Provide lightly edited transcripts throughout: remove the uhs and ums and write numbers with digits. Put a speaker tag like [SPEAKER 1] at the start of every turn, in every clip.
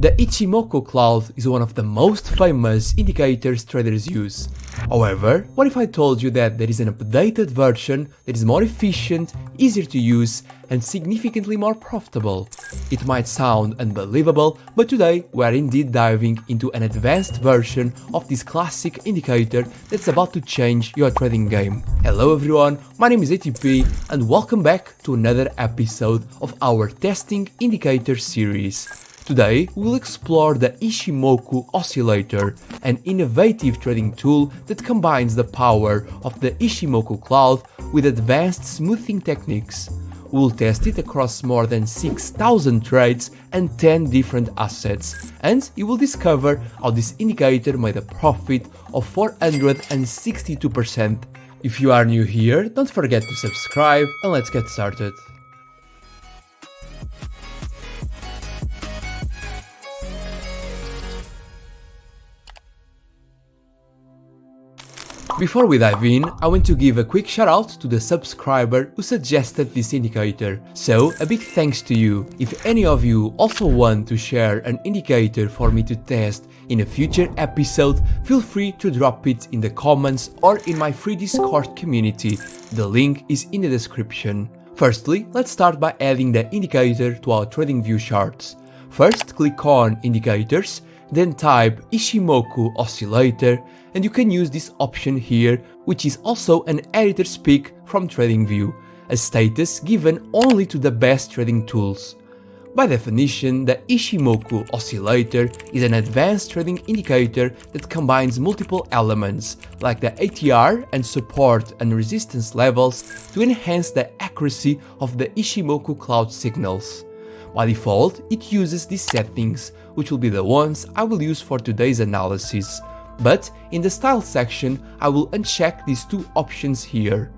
[SPEAKER 1] The Ichimoku cloud is one of the most famous indicators traders use. However, what if I told you that there is an updated version that is more efficient, easier to use, and significantly more profitable? It might sound unbelievable, but today we are indeed diving into an advanced version of this classic indicator that's about to change your trading game. Hello everyone, my name is ATP and welcome back to another episode of our Testing Indicator series. Today, we'll explore the Ichimoku Oscillator, an innovative trading tool that combines the power of the Ichimoku cloud with advanced smoothing techniques. We'll test it across more than 6,000 trades and 10 different assets, and you will discover how this indicator made a profit of 462%. If you are new here, don't forget to subscribe and let's get started. Before we dive in, I want to give a quick shout out to the subscriber who suggested this indicator, so a big thanks to you. If any of you also want to share an indicator for me to test in a future episode, feel free to drop it in the comments or in my free Discord community, the link is in the description. Firstly, let's start by adding the indicator to our TradingView charts. First, click on Indicators, then type Ichimoku Oscillator, and you can use this option here, which is also an editor's pick from TradingView, a status given only to the best trading tools. By definition, the Ichimoku Oscillator is an advanced trading indicator that combines multiple elements, like the ATR and support and resistance levels, to enhance the accuracy of the Ichimoku cloud signals. By default, it uses these settings, which will be the ones I will use for today's analysis. But in the style section, I will uncheck these two options here.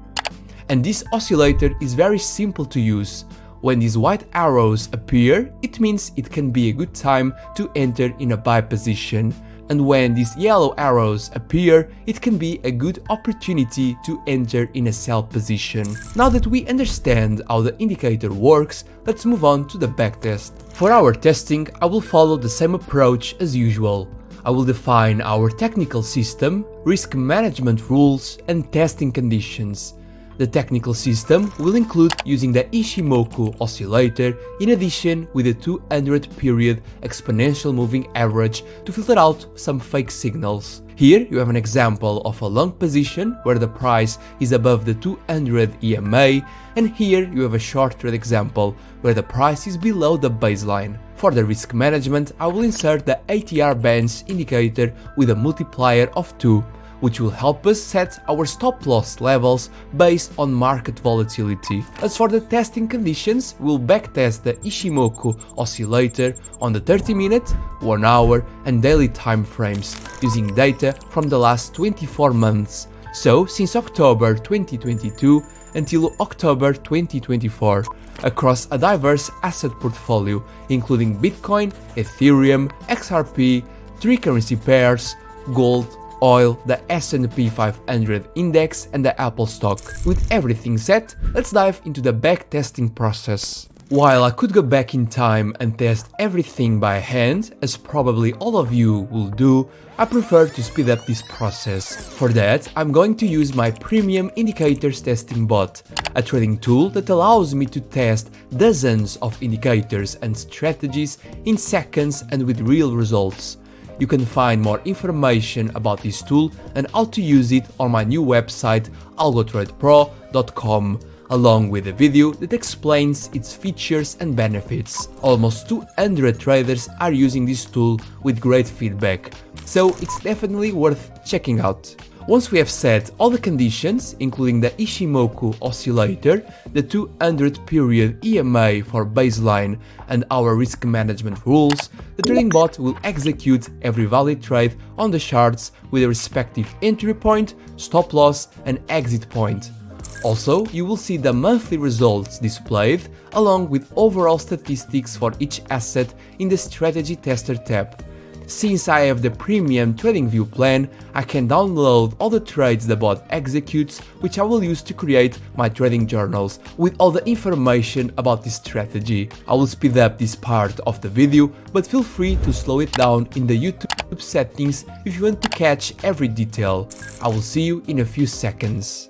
[SPEAKER 1] And this oscillator is very simple to use. When these white arrows appear, it means it can be a good time to enter in a buy position. And when these yellow arrows appear, it can be a good opportunity to enter in a sell position. Now that we understand how the indicator works, let's move on to the backtest. For our testing, I will follow the same approach as usual. I will define our technical system, risk management rules, and testing conditions. The technical system will include using the Ichimoku Oscillator in addition with the 200-period exponential moving average to filter out some fake signals. Here you have an example of a long position where the price is above the 200 EMA, and here you have a short trade example where the price is below the baseline. For the risk management, I will insert the ATR bands indicator with a multiplier of 2, which will help us set our stop loss levels based on market volatility. As for the testing conditions, we'll backtest the Ichimoku Oscillator on the 30-minute, 1 hour and daily time frames, using data from the last 24 months, so since October 2022 until October 2024, across a diverse asset portfolio including Bitcoin, Ethereum, XRP, 3 currency pairs, gold, oil, the S&P 500 index and the Apple stock. With everything set, let's dive into the backtesting process. While I could go back in time and test everything by hand, as probably all of you will do, I prefer to speed up this process. For that, I'm going to use my premium indicators testing bot, a trading tool that allows me to test dozens of indicators and strategies in seconds and with real results. You can find more information about this tool and how to use it on my new website algotradepro.com, along with a video that explains its features and benefits. Almost 200 traders are using this tool with great feedback, so it's definitely worth checking out. Once we have set all the conditions, including the Ichimoku Oscillator, the 200-period EMA for baseline, and our risk management rules, the trading bot will execute every valid trade on the charts with a respective entry point, stop loss, and exit point. Also, you will see the monthly results displayed, along with overall statistics for each asset in the Strategy Tester tab. Since I have the premium TradingView plan, I can download all the trades the bot executes, which I will use to create my trading journals with all the information about this strategy. I will speed up this part of the video, but feel free to slow it down in the YouTube settings if you want to catch every detail. I will see you in a few seconds.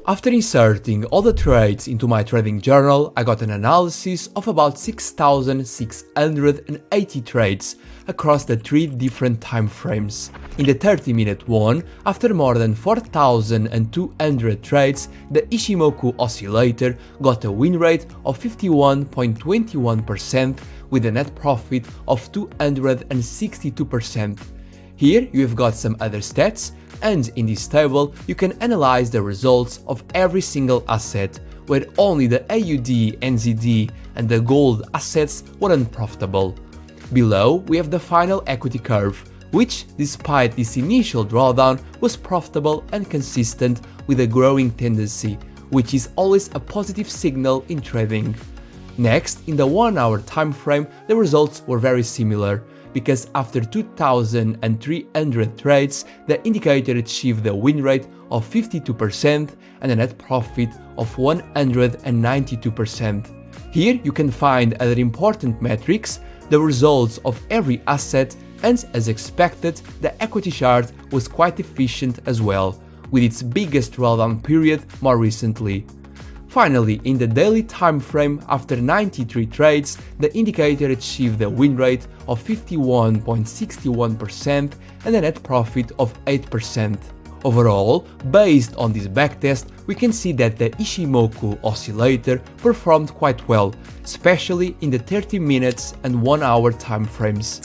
[SPEAKER 1] After inserting all the trades into my trading journal, I got an analysis of about 6,680 trades across the 3 different time frames. In the 30-minute one, after more than 4,200 trades, the Ichimoku oscillator got a win rate of 51.21% with a net profit of 262%. Here you have got some other stats, and in this table you can analyze the results of every single asset, where only the AUD, NZD and the gold assets were unprofitable. Below we have the final equity curve, which, despite this initial drawdown, was profitable and consistent with a growing tendency, which is always a positive signal in trading. Next, in the 1-hour time frame, the results were very similar, because after 2,300 trades, the indicator achieved a win rate of 52% and a net profit of 192%. Here you can find other important metrics, the results of every asset, and as expected, the equity chart was quite efficient as well, with its biggest drawdown period more recently. Finally, in the daily time frame, after 93 trades, the indicator achieved a win rate of 51.61% and a net profit of 8%. Overall, based on this backtest, we can see that the Ichimoku oscillator performed quite well, especially in the 30 minutes and 1-hour time frames.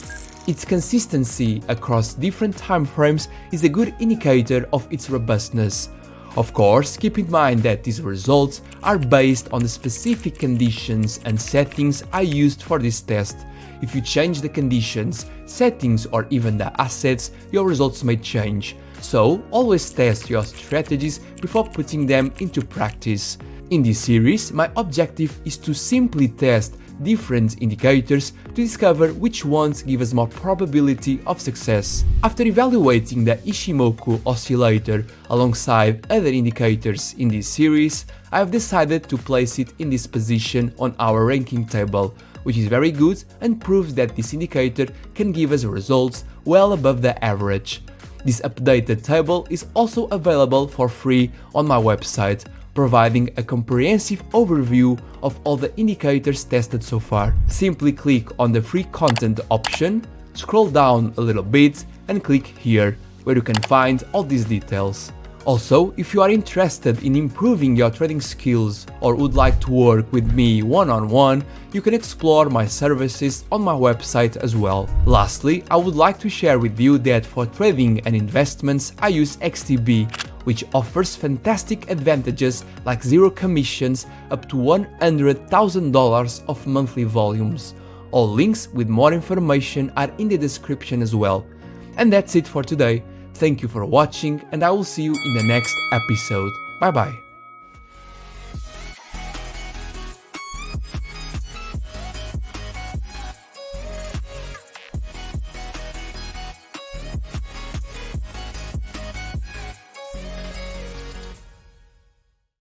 [SPEAKER 1] Its consistency across different time frames is a good indicator of its robustness. Of course, keep in mind that these results are based on the specific conditions and settings I used for this test. If you change the conditions, settings or even the assets, your results may change. So, always test your strategies before putting them into practice. In this series, my objective is to simply test different indicators to discover which ones give us more probability of success. After evaluating the Ichimoku oscillator alongside other indicators in this series, I have decided to place it in this position on our ranking table, which is very good and proves that this indicator can give us results well above the average. This updated table is also available for free on my website, providing a comprehensive overview of all the indicators tested so far. Simply click on the free content option, scroll down a little bit and click here, where you can find all these details. Also, if you are interested in improving your trading skills or would like to work with me one-on-one, you can explore my services on my website as well. Lastly, I would like to share with you that for trading and investments I use XTB, which offers fantastic advantages like zero commissions up to $100,000 of monthly volumes. All links with more information are in the description as well. And that's it for today. Thank you for watching and I will see you in the next episode. Bye bye.